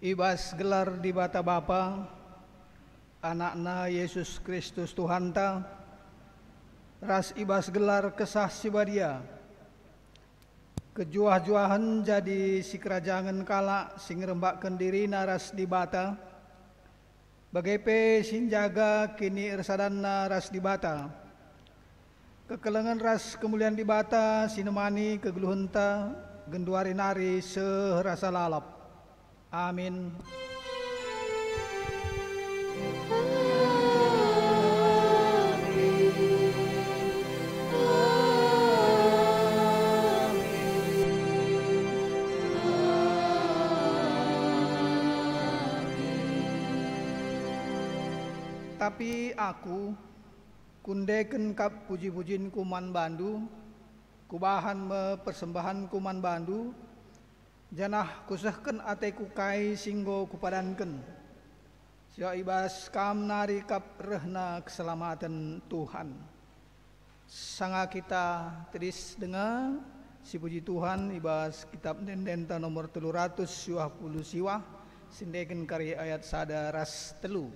Ibas gelar di bata Bapa, anakna Yesus Kristus Tuhan ta, ras ibas gelar kesah sibadia, kejuah-juahan jadi si kerajangan kala sing rembakkan diri naras di bata, bagepe sinjaga kini ersadanna ras di bata, kekelengan ras kemuliaan di bata sinemani kegeluhenta genduari nari serasa lalap. Amin. Tapi aku kundeken kap puji-pujin kuman bandu, kubahan me persembahan kuman bandu, janah kusahken ateku kai singgo kupadanken. Sia ibas kam nari kap rehna keselamatan Tuhan. Sanga kita teris dengar si puji Tuhan ibas kitab Dendenta nomor 320 siwah sindeken kari ayat sada ras telu.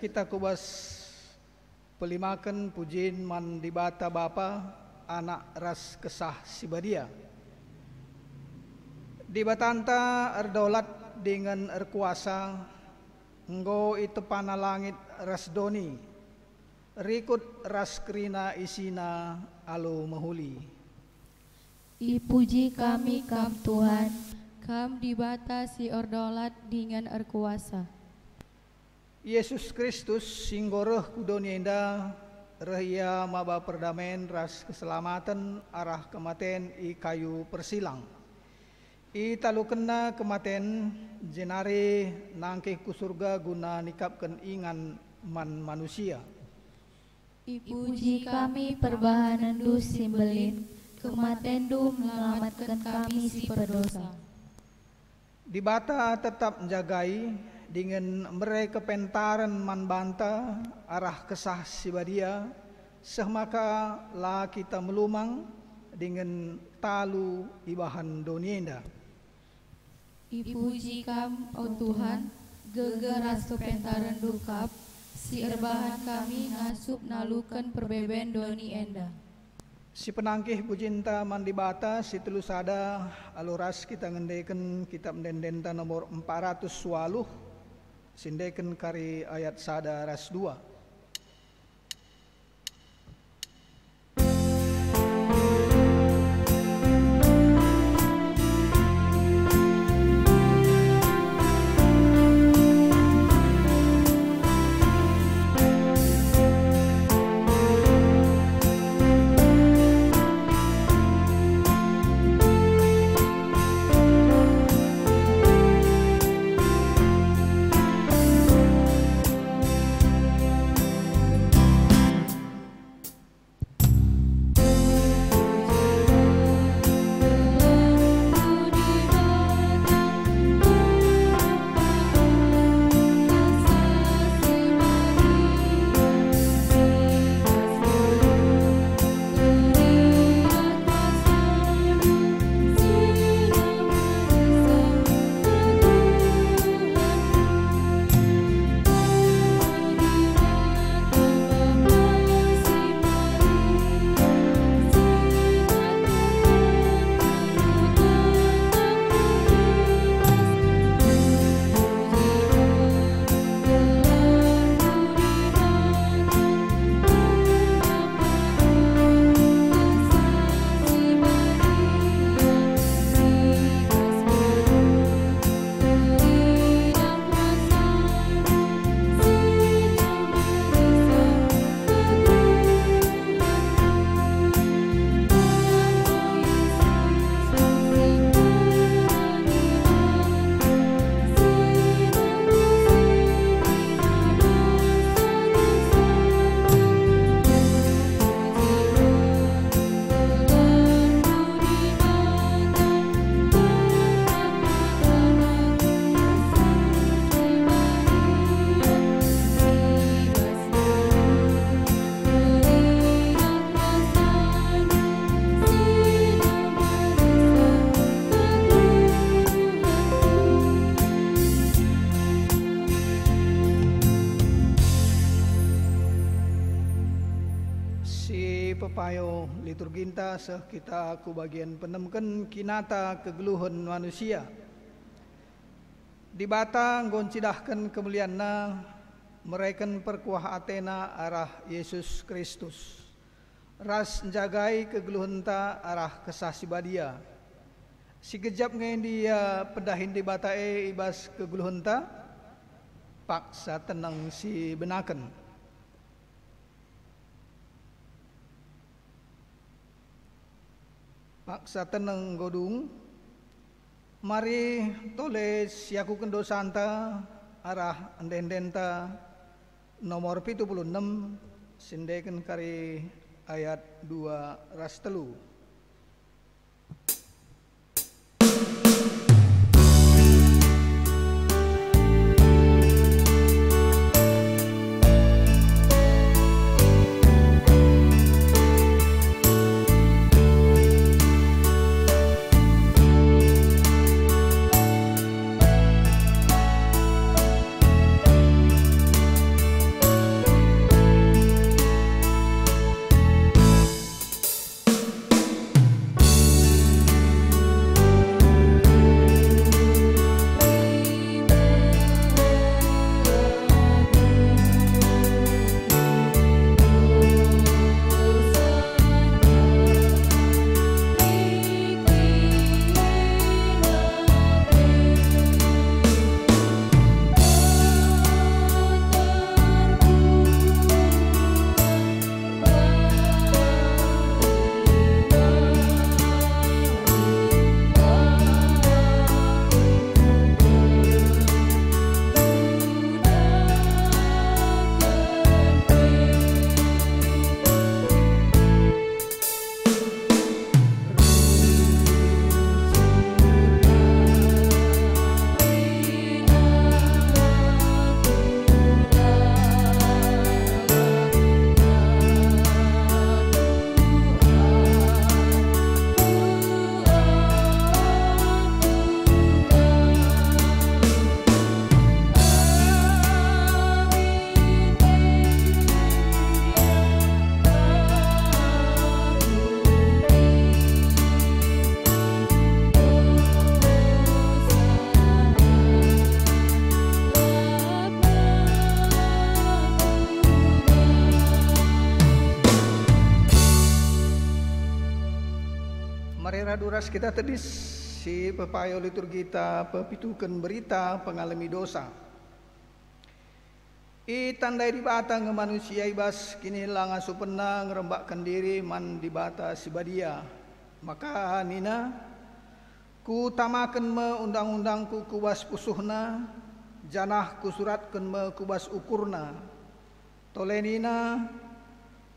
Kita kubas pelimakan pujin man di bata Bapa anak ras kesah sibadia. Di batanta erdaulat dengan erkuasa, enggo itu pana langit ras doni, rikut ras krina isina alu mahuli. Ipuji kami kam Tuhan, kam dibatasi ordolat dengan erkuasa. Yesus Kristus singgoroh kudonienda rahia maba perdamen ras keselamatan arah kematen i kayu persilang. I talukena kematen jenare nangkeh ku surga guna nikapkan ingan man manusia. Puji kami perbahanan du simbelin, kematen du menyelamatkan kami si berdosa. Di bata tetap menjagai dengan mereka pentaran man banta arah kesah sibadia, semaka la kita melumang dengan talu ibahan donienda. Puji kam, oh Tuhan, gegeras kepentaran dukap, si erbahan kami ngasup nalukan perbeben doni enda. Si penangkih pujinta mandibata si telusada aluras kita ngendeken kitab dendenta nomor 400 waluh sindeken kari ayat sada ras 2. Pepayo liturginta seh kita ku bagian penemken kinata kegeluhan manusia. Di bata nggoncidahkan kemulianna mereken perkuah Athena arah Yesus Kristus. Ras njagai kegeluhanta arah kesasibadia. Si gejap ngen dia pedahin di batae ibas kegeluhanta paksa tenang si benaken. Paksa tenang godung, mari tulis yaku kendo santa arah endendenta nomor 76 sindeken kari ayat 2 ras 3. Marera duras kita tadi si pepayo liturgi kita pepitukan berita pengalami dosa. I tandai di bata nge manusia ibas kini lang asupena ngerembakkan diri man di bata si badia. Maka nina ku tamakan me undang-undangku kubas pusuhna, janah ku suratkan me kubas ukurna. Tolenina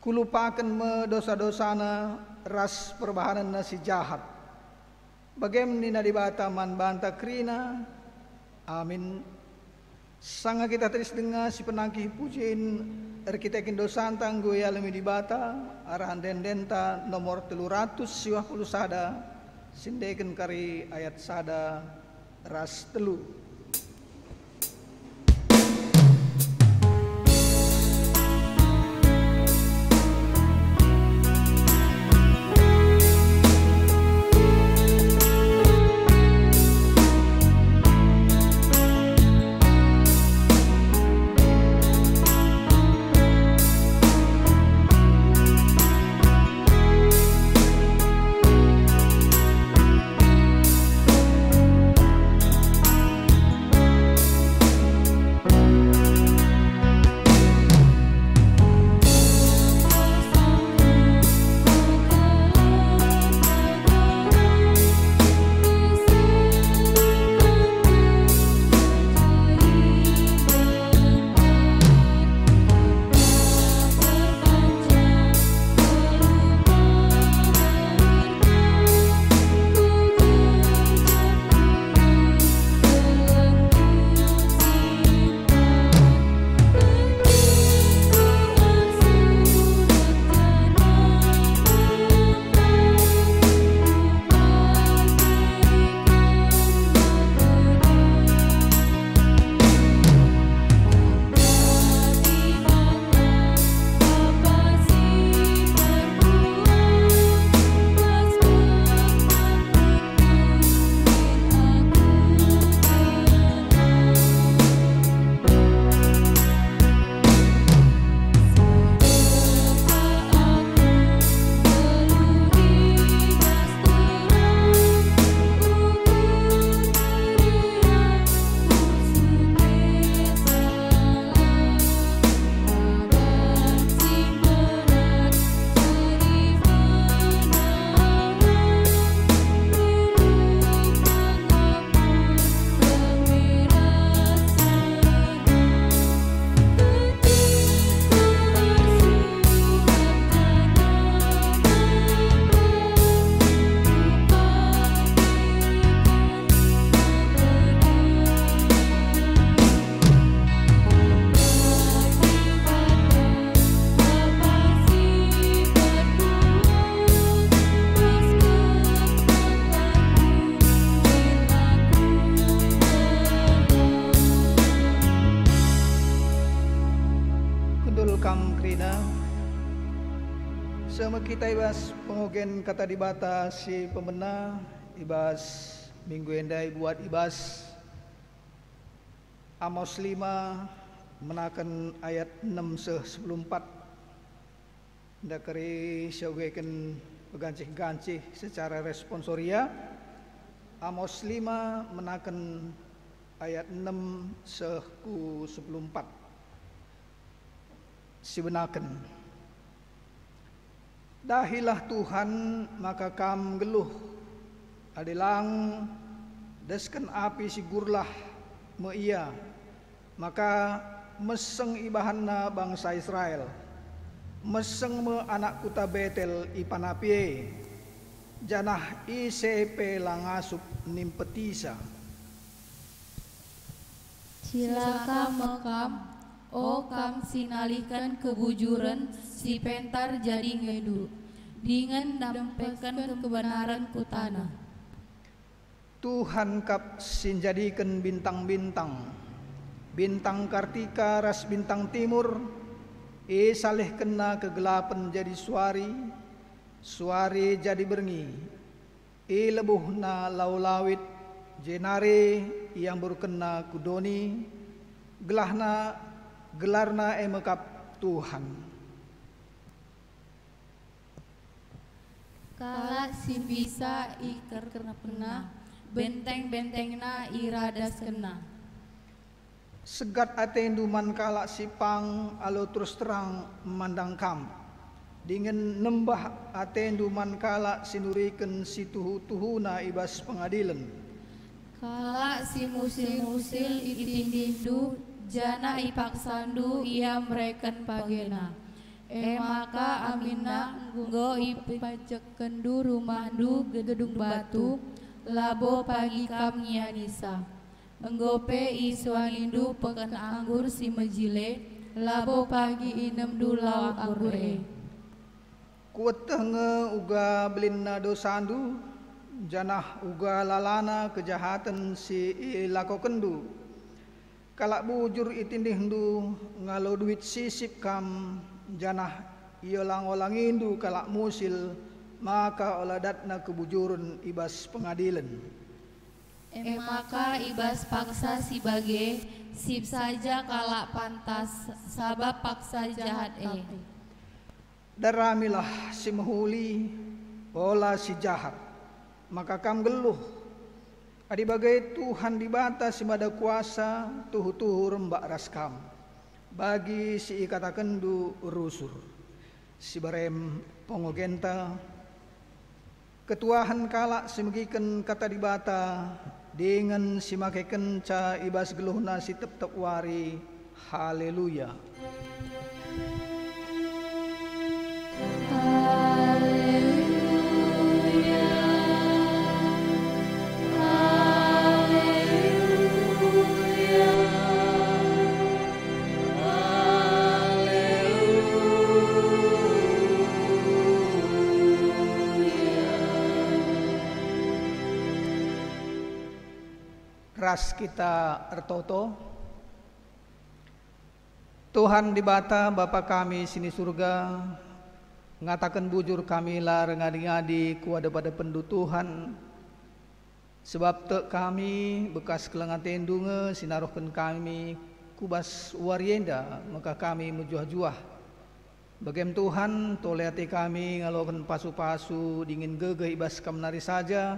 ku lupakan me dosa-dosana ras perbahanan nasi jahat. Bagaimana nina di bata man banta krina. Amin. Sanga kita terus dengar si penangkih pujin arkitekin dosantang gue alami di bata arahan dendenta nomor 300 siwah puluh sada sindeken kari ayat sada ras telu. Sama kita ibas pengogen kata di bata si pemena ibas minggu endai buat ibas Amos 5 menakan ayat 6 sebelum 4 ndakari syaugekan pegancih-gancih secara responsoria. Amos 5 menakan ayat 6 sebelum 4 si benakan. Dahilah Tuhan maka kam geluh adilang desken api sigurlah meia maka meseng ibahanna bangsa Israel meseng me anak kuta Betel ipanapie janah ICP langasup nimpetisa. Cilaka mekam, oh kam sinalihkan kebujuran si pentar jadi ngedu, dengan dampaikan kebenaran ku tanah. Tuhan kap sinjadikan bintang-bintang, bintang Kartika ras bintang timur, saleh kena kegelapan jadi suari, suari jadi berngi, lebuhna laulawit, jenare yang berkena kudoni, gelarna emekap Tuhan. Kala Kala si bisa iker kena benteng-bentengna iradas kena. Segat atendu man kala sipang alo terus terang memandang kam. Dingin nembah atendu man kala sinuriken si tuhu-tuhuna ibas pengadilan. Kala si musil-musil itindidu jana ipaksandu ia mereken pagena. Maka amina nggo ipajekendu rumahdu gedung batu labo pagi kam nyanisa. Enggope iswanindu peken anggur si mejile labo pagi inem du lau anggur Kueteh nge uga belinna dosandu janah uga lalana kejahatan si ilakokendu. Kalak bujur itindihndu ngalo duit sisip kam janah iolang-olangindu kalak musil maka oladatna kebujurun ibas pengadilan. Maka ibas paksa si bage sip saja kalak pantas sabab paksa jahat Daramilah si mahuli ola si jahat maka kam geluh adi bagai Tuhan di bata si mada kuasa tuhu-tuhu rembak raskam bagi si ikatakendu rusur si barem pongogenta ketuahan kalak si megiken kata di bata dengan si makeken ca ibas geluhna si tep-tep wari. Haleluya. Ras kita ertoto. Tuhan di bata Bapa kami sini surga, ngatakan bujur kami lar ngadi-ngadi kuada pada pendu Tuhan. Sebab te kami bekas kelengan tendunge sinarohkan kami kubas warienda maka kami mujuah-juah. Bagem Tuhan toleati kami ngalokan pasu-pasu dingin gege ibas kamnari saja.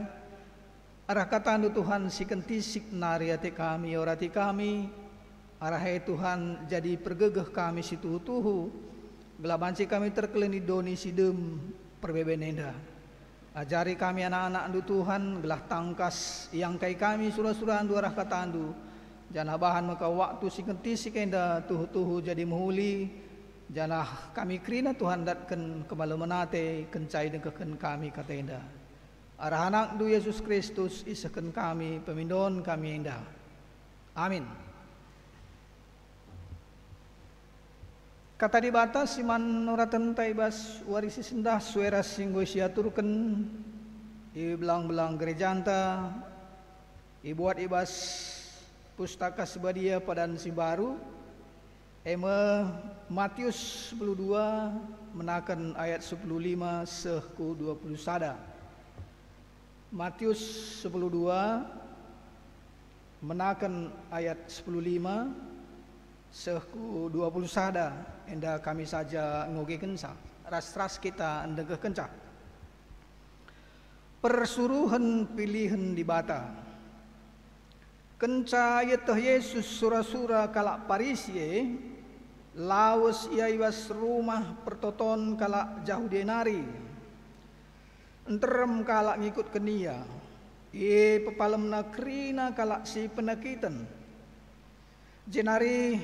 Arah katandu Tuhan si kentisik nari ati kami orati kami. Arah Tuhan jadi pergegeh kami si tuhu-tuhu. Gelabanci kami terkeleni doni sidem perbebenenda. Ajari kami anak-anak andu Tuhan gelah tangkas yang kai kami surah-surah andu arah katandu. Janah bahan maka waktu si kentisik enda tuhu-tuhu jadi muhuli. Janah kami krina Tuhan datken kembali menate kencai dengkeken kami kata enda. Arah anak du Yesus Kristus isaken kami pemindon kami indah. Amin. Kata di batas siman noratan taibas warisi sendah suara singgo siaturken i belang-belang gerejanta i buat ibas pustaka sebadia padan si baru Matius 12 menakan ayat 15 sehku 20 sada. Matius 10:2 menakan ayat 15 sehku 20 sada enda kami saja ngoge kenca ras-ras kita endegeh kenca persuruhan pilihan di bata kenca yeteh Yesus sura-sura kalak Parisie lawas ia iwas rumah pertoton kalak jauh denari enterem kalak ngikut kenia pepalem nakrina kalak si penakitan jenari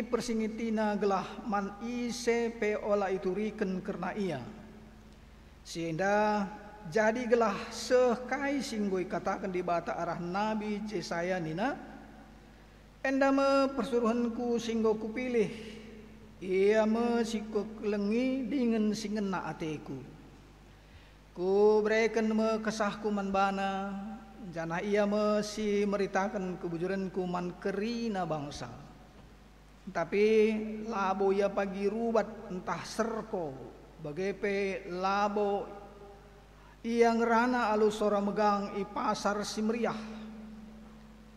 persingitina gelah man ise pe ola ituriken kerna ia sehingga jadi gelah sekai singgoi katakan di bata arah Nabi Yesaya nina enda me persuruhanku singgo kupilih ia me sikuk lengi dengan singena ateku ku berikan me kesahku manbana jana ia mesi meritakan kebujuranku man kerina bangsa tapi labo ia pagi rubat entah serko bagepe labo ia ngerana alus sora megang i pasar simriah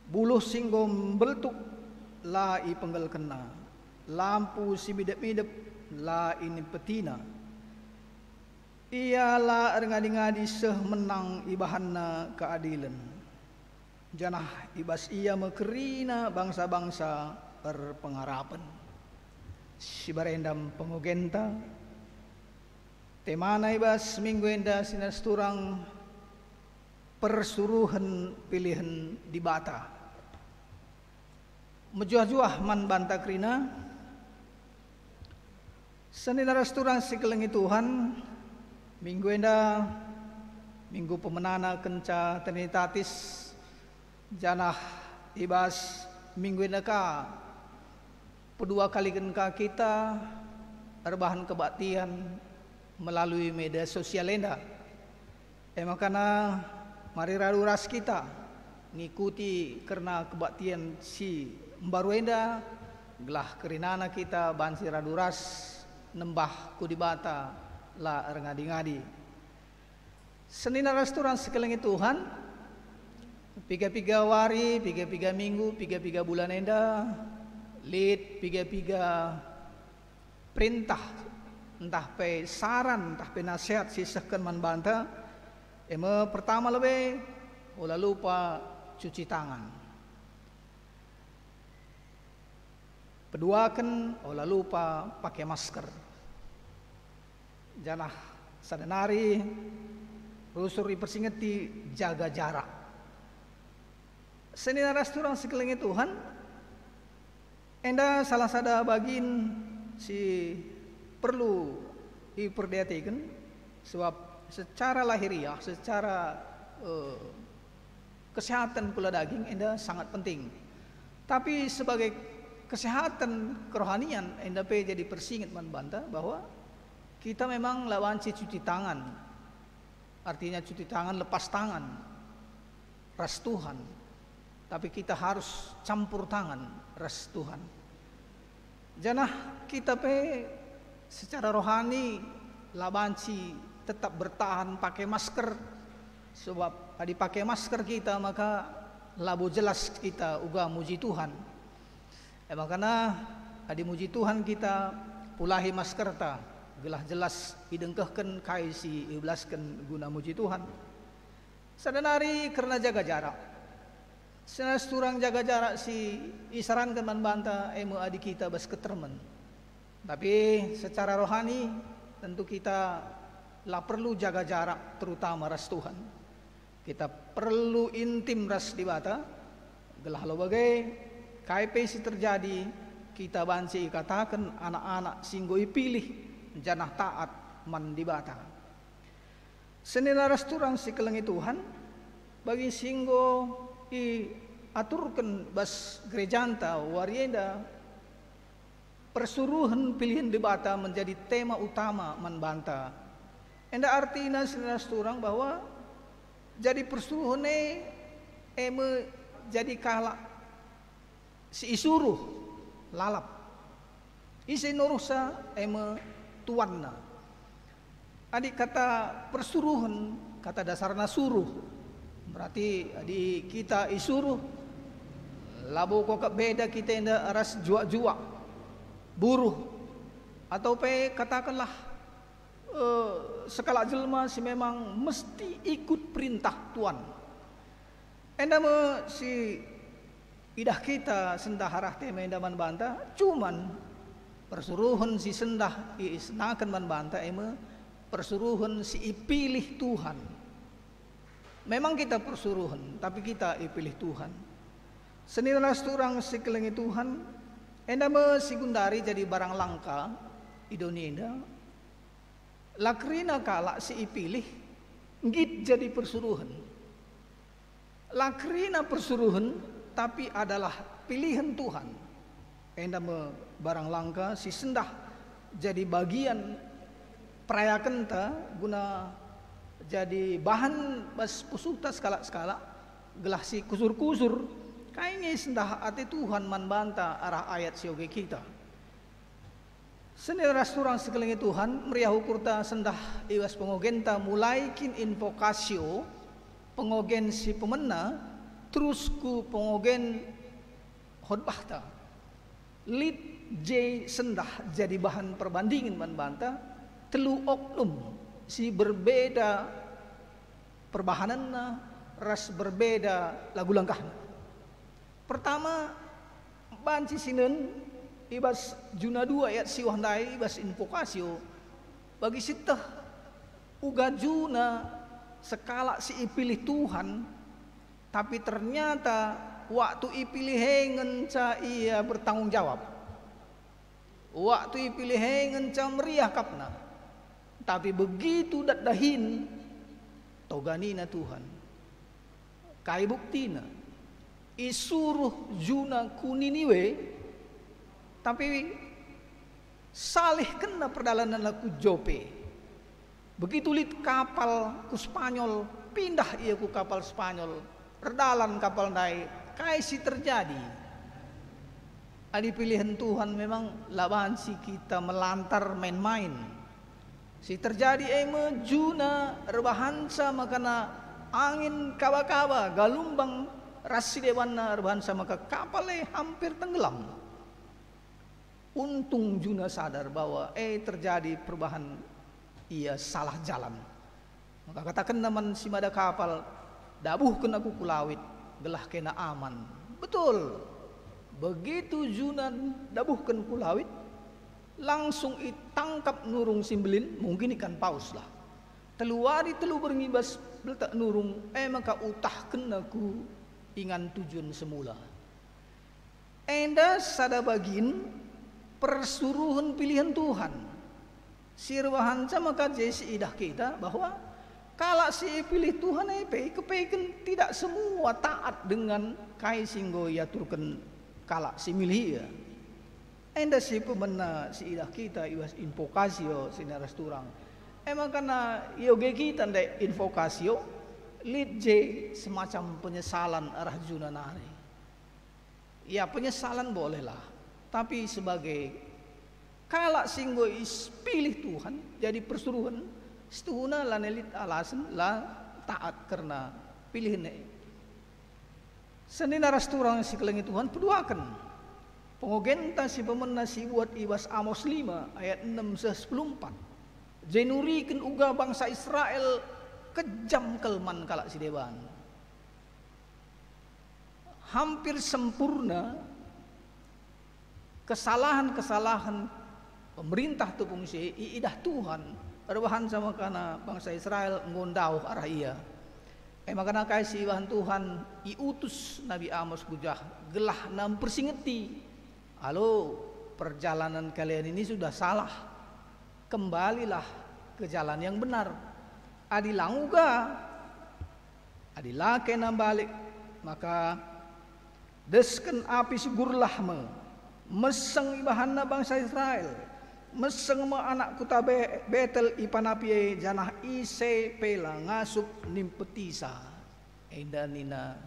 buluh singgom beltuk la i penggel kena lampu si bidep-bidep la ini petina ialah ngadi-ngadi seh menang ibahanna keadilan. Janah ibas ia mekerina bangsa-bangsa berpengharapan. Si barendam pengogenta temana ibas minggu enda sinas turang persuruhan pilihan di bata. Mejuah-juah man banta krina seni naras turang sikelengi Tuhan minggu enda minggu pemenana kenca Trinitatis janah ibas minggu enda ka kedua kali kenka kita erbahan kebaktian melalui media sosial enda. Makana mari raduras kita ngikuti karena kebaktian si mbaru enda gelah kerinana kita bansi raduras nembah kudibata la ngadi-ngadi. Senina restoran sekelengi Tuhan piga-piga wari, piga-piga minggu, piga-piga bulan enda lid piga-piga perintah entah pe saran entah pe nasihat sisahkan man banta. Pertama lebih ulah lupa cuci tangan. Kedua kan ulah lupa pakai masker. Janah sadanari rusur dipersingeti jaga jarak. Senina restoran sekeliling Tuhan enda salah sada bagin si perlu diperhatikan sebab secara lahiriah, secara kesehatan pula daging enda sangat penting. Tapi sebagai kesehatan kerohanian enda pe jadi persingit man banta bahwa kita memang lawan cuci tangan. Artinya cuci tangan lepas tangan ras Tuhan. Tapi kita harus campur tangan ras Tuhan. Janah kita pe secara rohani labanci tetap bertahan pakai masker sebab tadi pakai masker kita maka labu jelas kita uga muji Tuhan. Makanya adi muji Tuhan kita pulahi masker ta gelah jelas idengkehken kaisi iblasken guna muji Tuhan. Sadanari karena jaga jarak. Senas turang jaga jarak si isarankan man banta adi kita bas ketermen. Tapi secara rohani tentu kita lah perlu jaga jarak terutama ras Tuhan. Kita perlu intim ras di bata. Gelah lo bagai KP si terjadi kita bansi katakan anak-anak singgoi pilih janah taat man di bata. Senila ras turang si kelengi Tuhan bagi singgo i aturkan bas gerejanta warienda persuruhan pilihan di bata menjadi tema utama man banta. Enda artinya senas turang bahwa jadi persuruhane jadi kalak si isuruh lalap isi nurusa tuanna. Adik kata persuruhan kata dasarna suruh berarti adik kita isuruh labo kok beda kita enda ras juak-juak buruh atau pe katakanlah sekala jelma si memang mesti ikut perintah Tuhan. Enda si idah kita sendah harah tema enda man banta cuman persuruhan si sendah isnakan man banta persuruhan si ipilih Tuhan. Memang kita persuruhan tapi kita ipilih Tuhan. Senila turang sekelengi Tuhan enda si gundari jadi barang langka idonia enda lakrina kalak si ipilih ngit jadi persuruhan. Lakrina persuruhan tapi adalah pilihan Tuhan. Enda barang langka si sendah jadi bagian perayakan ta guna jadi bahan bas pusuta skala-skala gelah si kusur-kusur kayaknya sendah ati Tuhan man banta arah ayat sioge kita. Senil rasturang sekelingi Tuhan meriah ukurta sendah iwas pengogenta mulai kin invokasio pengogen si pemena terus ku pengogen khotbahta lid J sendah jadi bahan perbandingin man banta telu oknum si berbeda perbahananna, ras berbeda lagu langkahna. Pertama banci sinen ibas juna 2 ayat siwahdai ibas invokasio bagi sitah uga juna sekala si ipilih Tuhan, tapi ternyata waktu ipilih hengen ca ia bertanggung jawab, waktu ipilih hengen ca meriah kapna, tapi begitu dahin toganina Tuhan kai buktina isuruh juna kuniniwe, tapi salih kena perjalanan laku Jope. Begitu lit kapal ku Spanyol, pindah ia ku kapal Spanyol, redalan kapal naik, kaisi terjadi. Adi pilihan Tuhan memang lawan si kita melantar main-main. Si terjadi juna rebahansa makana angin kawa-kawa galumbang rasi dewana rebahansa maka kapalnya hampir tenggelam. Untung juna sadar bahwa terjadi perubahan, ia salah jalan. Maka katakan naman si mada kapal, dabuh kena kuku lawit, gelah kena aman. Betul. Begitu juna dabuh kena kuku lawit, langsung itangkap nurung simbelin, mungkin ikan paus lah. Teluari telu berngibas beletak nurung, maka utah kena ku ingan tujuan semula. Enda sada bagin persuruhan pilihan Tuhan. Sirwahanca maka jesi idah kita bahwa kalau si pilih Tuhan kepeken tidak semua taat dengan kai singgo yaturkan kala si milih ya. Enda si pemena si idah kita iwas invokasio sinaras turang. Emang karena yoge kita ndak invokasio lid je semacam penyesalan arah juna nari. Ya penyesalan bolehlah, tapi sebagai kala singgo is pilih Tuhan jadi persuruhan setuna lanelit alasan la taat karena pilihnya. Seni naras turang si kelengi Tuhan peduakan pengogenta si pemena si buat ibas Amos 5 ayat 6-10-4. Jenuriken uga bangsa Israel kejam kelman kalak si dewan. Hampir sempurna kesalahan-kesalahan pemerintah tu fungsi idah Tuhan rebahan sama kana bangsa Israel ngondau arah ia. Makana kai si bahan Tuhan iutus Nabi Amos bujah gelah nam persingeti. Halo, perjalanan kalian ini sudah salah. Kembalilah ke jalan yang benar. Adilang uga, adilah kena balik, maka desken api sigurlah meseng ibahana bangsa Israel, meseng anak kuta Betel ipanapi janah ise pela ngasup nimpetisa, enda nina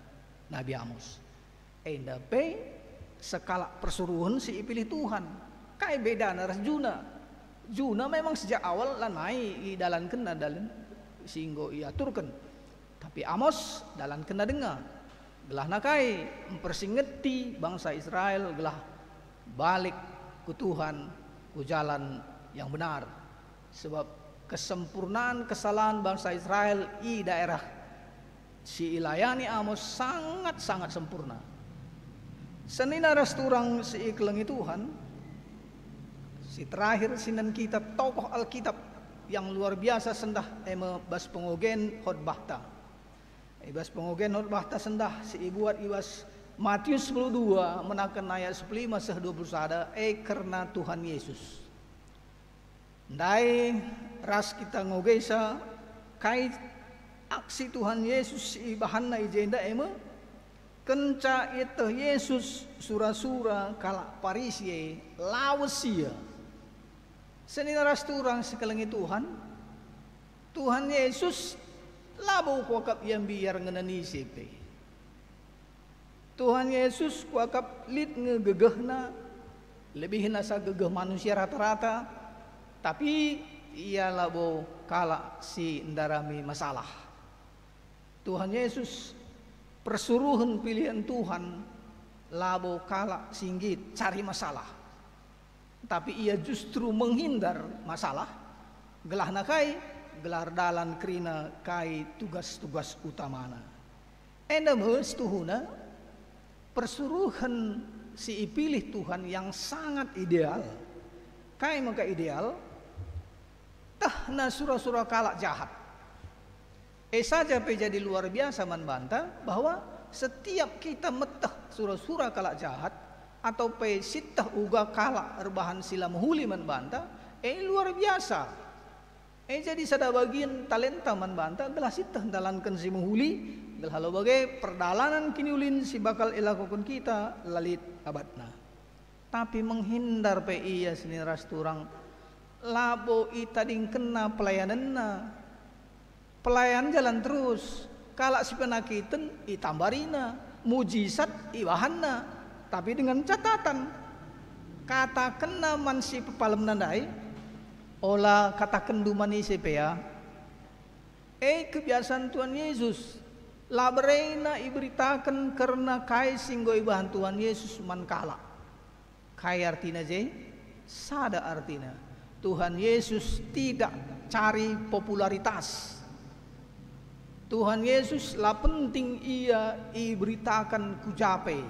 Nabi Amos, enda pe sekala persuruhan si ipilih Tuhan, kai beda naras Juna. Juna memang sejak awal lanai dalan kena dalan singgo iaturkan, tapi Amos dalan kena dengar gelah nakai mempersingeti bangsa Israel gelah balik ke Tuhan ke jalan yang benar, sebab kesempurnaan kesalahan bangsa Israel di daerah si ilayani Amos sangat-sangat sempurna. Senina rasturang si iklengi Tuhan. Si terakhir sinan kita tokoh Alkitab yang luar biasa sendah bas pengogen khotbahta. Bas pengogen khotbahta sendah si ibuat ibas Matius 22 menakan ayat 15-21 karena Tuhan Yesus. Ndai ras kita ngogesa kai aksi Tuhan Yesus si bahanna ijenda kenca itu Yesus sura-sura kalak Parisi lawesia. Senina rasturang sekelengi Tuhan Yesus labu kuakap yang biar ngenani sipe. Tuhan Yesus kuakap lid ngegegehna lebih nasa gegeh manusia rata-rata, tapi ia labu kala si ndarami masalah. Tuhan Yesus persuruhan pilihan Tuhan labu kala singgit cari masalah. Tapi ia justru menghindar masalah. Gelah nakai gelar dalan kerina kai tugas-tugas utamana. Enda mestuhuna persuruhan si ipilih Tuhan yang sangat ideal. Kai maka ideal tahna surah-surah kalak jahat. Saja jadi luar biasa membantah bahwa setiap kita metah surah-surah kalak jahat atau pe sitah uga kalak rebahan sila mahuli membantah, luar biasa. Jadi sada bagian talenta membantah gelah sitah dalankan si mahuli, gelah halo bagai perdalanan kini ulin si bakal ilakukan kita lalit abadna. Tapi menghindar pe iya sini rasturang labo itading kena pelayananna. Pelayan jalan terus. Kalak si penakitan itambarina, mujizat iwahanna. Tapi dengan catatan kata kena man si pepalem nandai olah kata kendumani sepea. Kebiasaan Tuhan Yesus labrena iberitakan karena kai singgo ibahan Tuhan Yesus man kala. Kai artina je sada artina Tuhan Yesus tidak cari popularitas. Tuhan Yesus lah penting ia iberitakan kujape.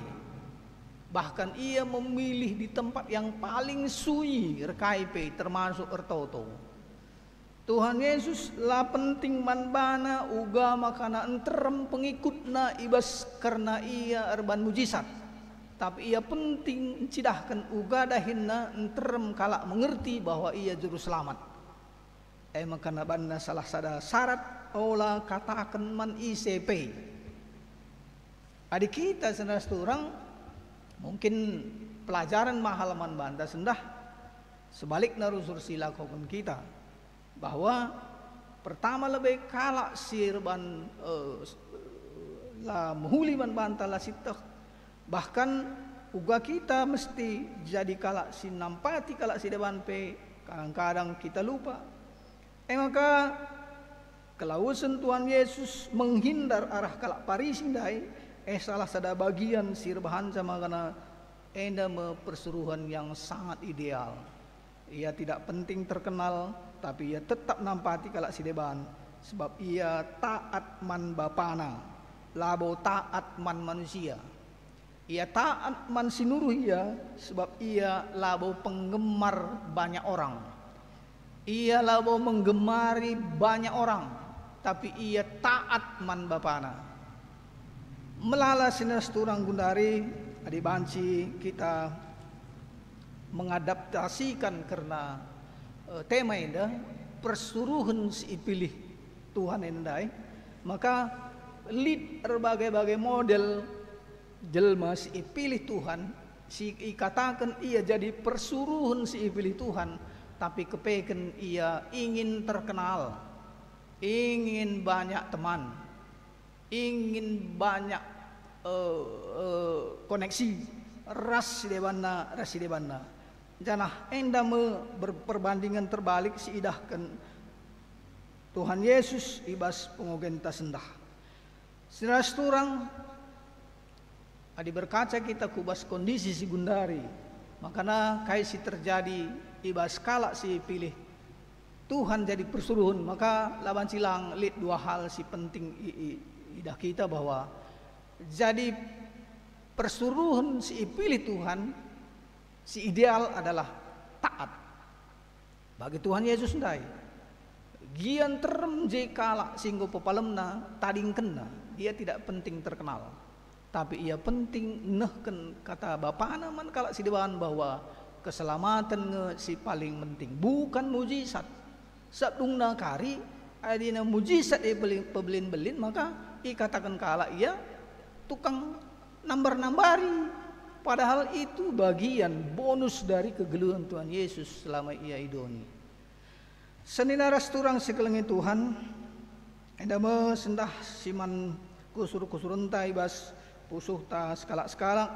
Bahkan ia memilih di tempat yang paling sunyi rekaipe termasuk ertoto. Tuhan Yesus lah penting manbana uga makana enterem pengikutna ibas karena ia erban mujizat. Tapi ia penting cidahkan uga dahinna enterem kalak mengerti bahwa ia juru selamat. Makana banna salah sada syarat olah katakan man ICP. Adik kita senasturang mungkin pelajaran mahal man banta sendah sebaliknya rusur sila kokon kita bahwa pertama lebih kalak sirban lah muhuli man banta lah sitak bahkan uga kita mesti jadi kalak sinampati kalak si depan pe kadang-kadang kita lupa maka kelausan Tuhan Yesus menghindar arah kalak parisindai salah sada bagian sirbahan sama karena enda persuruhan yang sangat ideal. Ia tidak penting terkenal, tapi ia tetap nampati kalak sideban sebab ia taat man bapana, labo taat man manusia. Ia taat man sinuruh ia sebab ia labo penggemar banyak orang. Ia labo menggemari banyak orang, tapi ia taat man bapana. Melala sinas turang gundari adibanci kita mengadaptasikan karena tema ini persuruhan si pilih Tuhan endai maka lead berbagai-bagai model jelma si pilih Tuhan si katakan ia jadi persuruhan si pilih Tuhan tapi kepeken ia ingin terkenal ingin banyak teman ingin banyak koneksi ras debana janah enda berperbandingan terbalik si idahkan Tuhan Yesus ibas pengogenta sendah sinas turang adi berkaca kita kubas kondisi si gundari makana kai si terjadi ibas kalak si pilih Tuhan jadi persuruhan maka laban silang lid dua hal si penting idah kita bahwa jadi persuruhan si pilih Tuhan si ideal adalah taat bagi Tuhan Yesus ndai gian terem je kalak singgo pepalemna tading kena ia tidak penting terkenal tapi ia penting nehken kata bapana man kalak si dewan bahwa keselamatan nge si paling penting bukan mujizat sadungna kari adina mujizat pebelin-belin maka katakan kalak ia tukang nambari padahal itu bagian bonus dari kegeluhan Tuhan Yesus selama ia idoni seninaras turang sekelengi Tuhan enda sendah siman kusur-kusuruntai bas pusuh ta sekalak-sekalak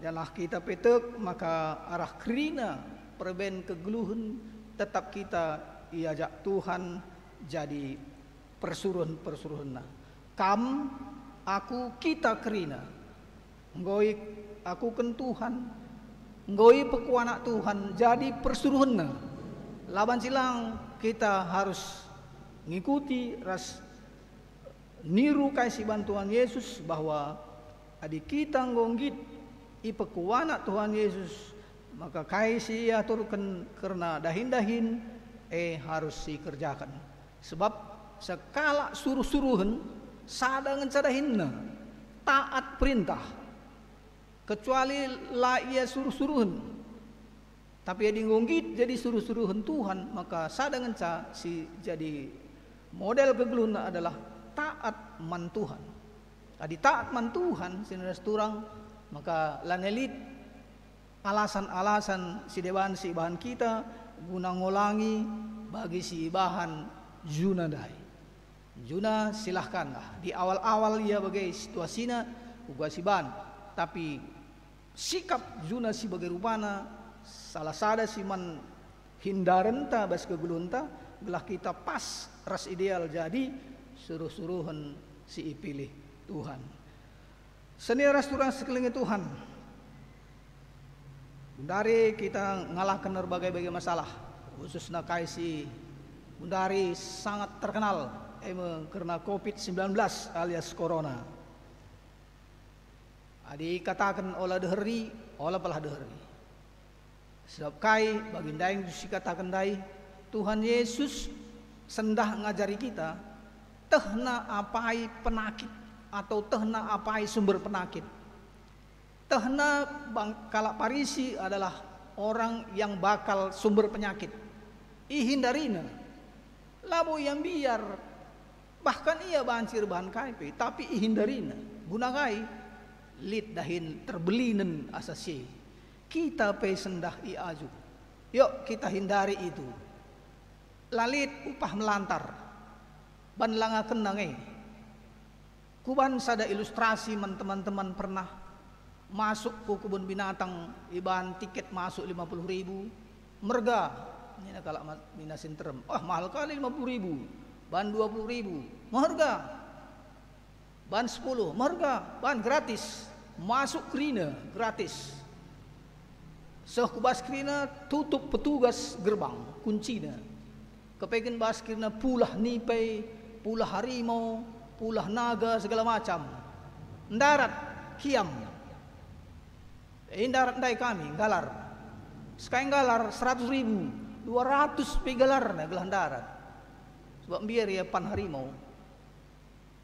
janlah kita petek maka arah kerina perben kegeluhan tetap kita iajak Tuhan jadi persuruhan-persuruhan kam aku kita kerina ngoi aku ken Tuhan ngoi pekuanak Tuhan jadi persuruhan laban silang kita harus ngikuti ras niru kasih bantuan Yesus bahwa adik kita ngonggit ipekuana Tuhan Yesus, maka kasih aturkan karena dahin-dahin harus dikerjakan. Sebab sekala suruh-suruhan sadangan sadahinna taat perintah, kecuali lah ia suruh-suruhan. Tapi dia ngonggit jadi suruh-suruhan Tuhan, maka sadangan si jadi model kegeluna adalah taat man Tuhan. Adi taat man Tuhan sineras turang, maka lanelit alasan-alasan si dewan si bahan kita guna ngolangi bagi si bahan juna dai. Juna silahkanlah di awal-awal ia bagai situasinya uga si bahan, tapi sikap juna si bagai rupana salah sada si man hindarenta bas kegulunta belah kita pas ras ideal jadi suruh-suruhan si ipilih Tuhan. Seni ras turang sekeliling Tuhan. Dari kita ngalahkan berbagai masalah, khususnya kaisi Bundari sangat terkenal karena COVID-19 alias Corona. Adi katakan olah deheri, olah pelah deheri. Sebab kai baginda yang dikatakan dai Tuhan Yesus sendah ngajari kita tehna apai penakit atau tehna apai sumber penakit. Tehna kalak parisi adalah orang yang bakal sumber penyakit. Ihindarina labu yang biar bahkan ia bancir bahan kaipe tapi ihindarina gunakai lid dahin terbelinen asasi. Kita pe sendah iaju. Yuk kita hindari itu. Lalit upah melantar. Ban langa kenang Kuban sada ilustrasi teman-teman pernah masuk ke kebun binatang iban tiket masuk 50.000 merga. Ini kalau minasin terem. Mahal kali 50.000. Ban 20.000. Merga. Ban 10. Merga. Ban gratis. Masuk krina gratis. Sekubas krina tutup petugas gerbang kuncinya. Kepengen bas krina pulah nipai, pulah harimau, pulah naga segala macam. Darat kiam. Darat dai kami galar. Sekarang galar 100.000, 200 pegalar na gelah darat. Sebab biar ya pan harimau.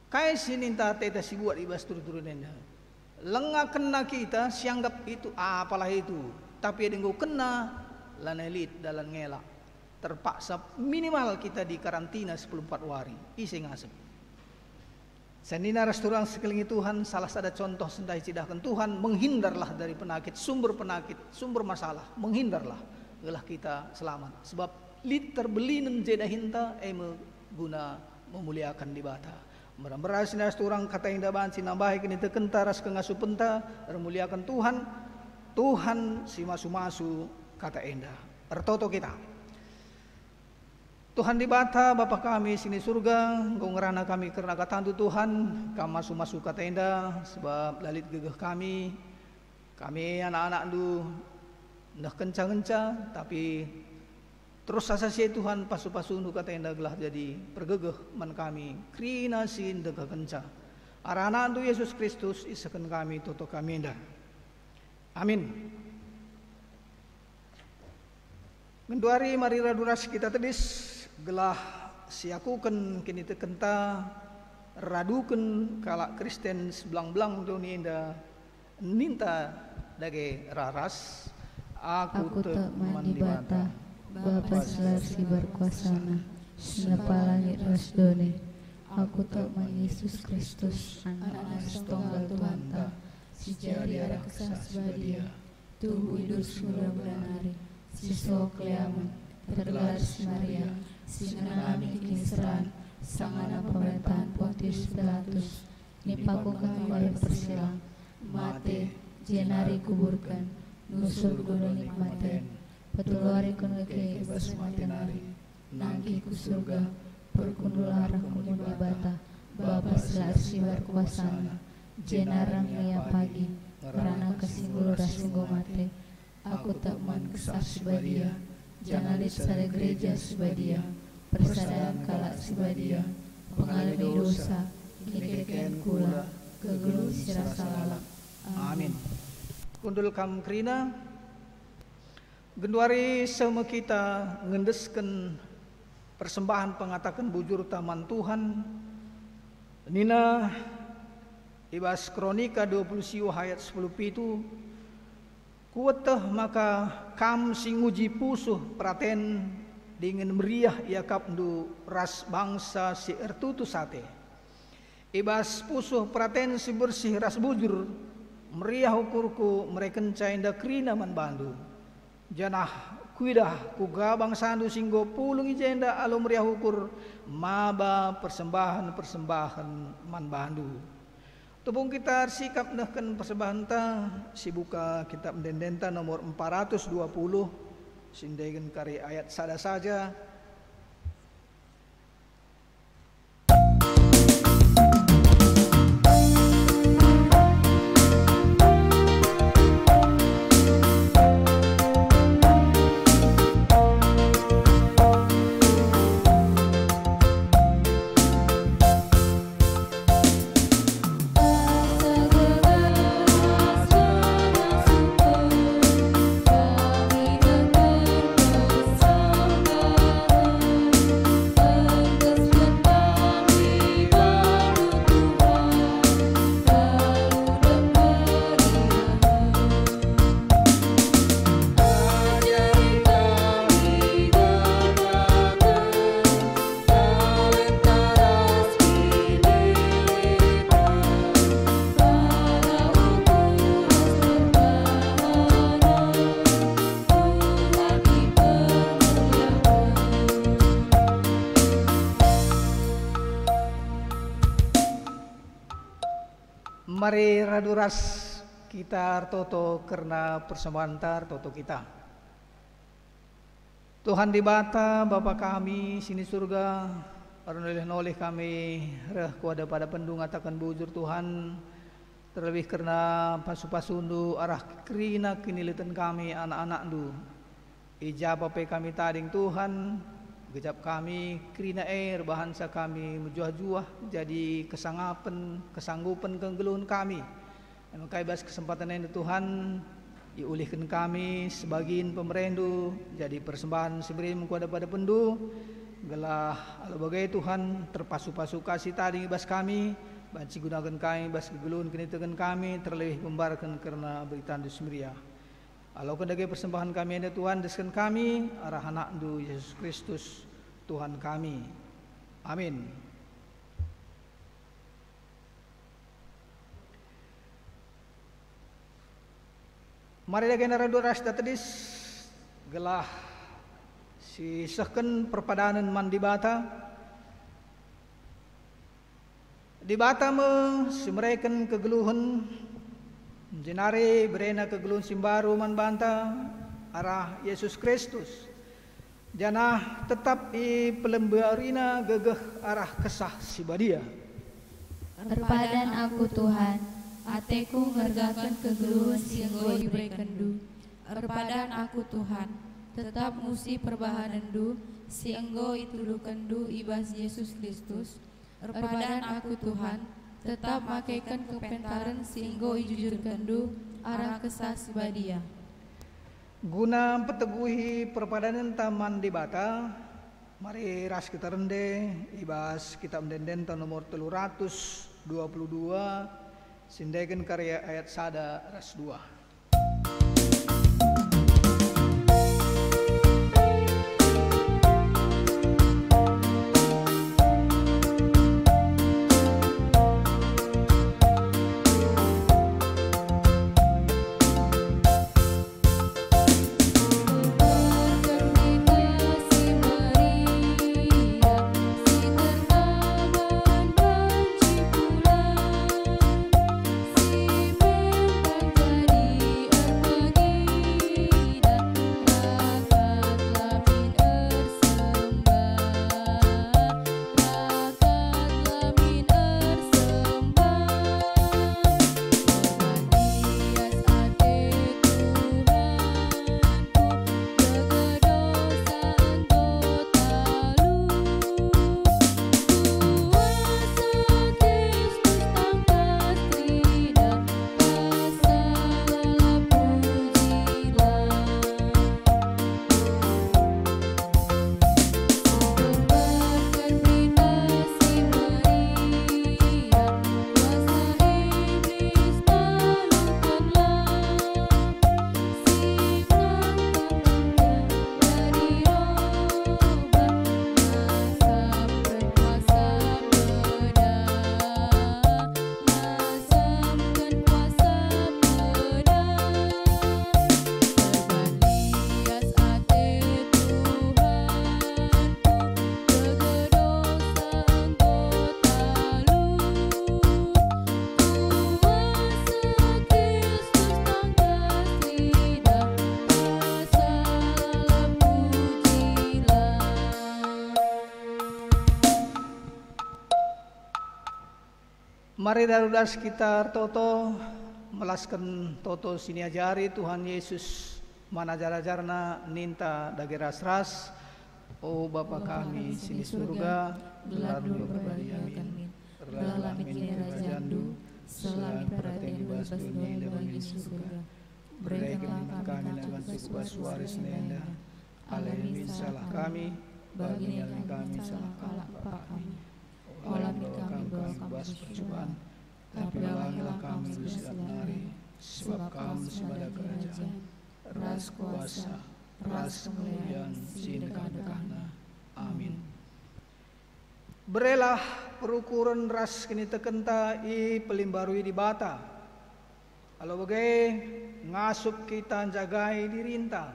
Kai sini tata si buat ibas turun-turunnya. Lengah kena kita sianggap itu apalah itu. Tapi ada yang kena lanelit dalam ngelak. Terpaksa minimal kita di karantina 14 hari. Isi ngasep. Senina restoran sekeliling Tuhan salah satu contoh sendai cidahkan Tuhan menghindarlah dari penyakit, sumber masalah, menghindarlah gelah kita selamat. Sebab lit terbelinen jedahinta guna memuliakan di bata. Merah sinas turang kata indah banci nambahi kini tekenta ras kengasupenta memuliakan Tuhan si masu-masu kata endah. Ertoto kita. Tuhan di bata Bapa kami sini surga, engkau ngerana kami karena katantu Tuhan, kami masu-masu kata endah sebab lalit gegeh kami anak-anak du ndah kencang-kencang tapi terus asasi Tuhan pasu-pasu nu kata endah gelah jadi pergegeh man kami krina sin degah kencang. Arana tu Yesus Kristus isakan kami toto kami endah. Amin. Menduari mari raduras kita tedis gelah siakuken kini tekenta raduken kalak Kristen sebelang-belang dunia indah ninta dage raras aku te mandi bata Bapa selasi berkuasana senapa langit rasdone aku te man Yesus Kristus anak setunggal Tuhan ta si jari arah kesah sebadia tubuh hidup semula-mula hari si sok leaman tergelar si Maria si nami kiniseran sangana pemerintahan Pontius Pilatus nipaku kami persilang mate jenari kuburkan nusur gunung nikmaten petulari kuneke ibas matenari nangki ku surga perkundularang kumun bata Bapa selasi berkuasana jenarang nia pagi rana kesinggul rasunggo mate aku tak man kesah sebadia janalit sare gereja sebadia persadaan kalak sibadia, pengalami dosa, kini kula, kegelu sira salalak. Amin. Kundul kam krina, genduari sama kita ngendesken persembahan pengatakan bujur taman Tuhan. Nina ibas kronika 20 siu ayat 10 pitu. Kuatah maka kam sing uji pusuh praten dengan meriah iakap ndu ras bangsa si ertutu sate. Ibas pusuh praten si bersih ras bujur meriah ukurku mereken cainda krina man bandu. Janah kuidah ku gabang sandu singgo pulung ijenda alo meriah ukur maba persembahan man bandu. Tubung kita sikap nahkan persembahan ta si buka kitab Dendenta nomor 420 sindegen kari ayat sada saja. Mari raduras kita toto karena persembahan toto kita. Tuhan di bata Bapa kami sini surga, noleh kami reh kuada pada pendung atakan bujur Tuhan. Terlebih karena pasu-pasundu arah krina kinilitan kami anak-anak du. Ijab apa kami tading Tuhan. Gejap kami krina bahansa kami menjuah-juah jadi kesanggupan kenggeluhan kami. Maka ibas kesempatan ini Tuhan diulihkan kami sebagian pemerendu jadi persembahan seberi mengkuada pada pendu gelah alabagai Tuhan terpasu-pasu kasih tadi ibas kami banci gunakan kami ibas kegeluhan kenitakan kami terlebih membarkan karena berita Dusmiria. Kalau kendagi persembahan kami ini Tuhan deskan kami arah anak du Yesus Kristus Tuhan kami. Amin. Mari lagi naraduras datadis gelah si sehken perpadanan man di bata. Di bata me simreken kegeluhan jenare berena kegeluhan simbaru man banta arah Yesus Kristus. Janah tetap i pelembarina gegeh arah kesah sibadia. Perpadan aku Tuhan, ateku ngergakan kegeluhan singgo diberikan du. Perpadan aku Tuhan, tetap musi perbahanan du, singgo itulukan du ibas Yesus Kristus. Perpadan aku Tuhan, tetap makaikan kepentaran singgo ijujurkan du arah kesah sibadia. Guna peteguhi perpadanan taman di bata, mari ras kita rende ibas kitab Dendenta nomor 322 sindegen karya ayat sada ras 2. Jadi Mari daruda sekitar toto melaskan toto sini ajari Tuhan Yesus mana ajar-ajarna ninta dage ras-ras. Oh Bapa kami sini surga, gelar dulu berbadi amin. Relalah kini rajandu, selami perhatian bebas dunia bagi surga. Berikanlah kami dengan tugas waris nenda. Alami salah kami, bagi yang kami salah kalak kami. Olah kami bawa bebas percobaan, tapi alamilah kami rusak nari. Sebab kamu sebagai kerajaan, ras kuasa, ras kemuliaan, sidekah-dekahna. Amin. Berelah perukuran ras kini tekenta i pelimbarui di bata. Kalau bagai ngasup kita jagai dirintang.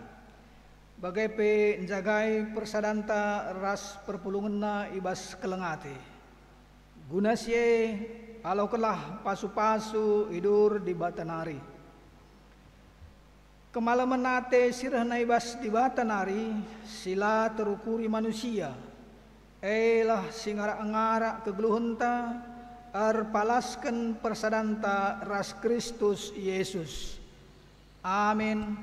Bagai pe jagai persadanta ras perpulunganna ibas kelengate. Guna sie kalau kelah pasu-pasu idur di batanari. Kemalaman nate sirah naibas di batanari sila terukuri manusia. Elah singara-ngara kegeluhunta arpalaskan persadanta ras Kristus Yesus. Amin.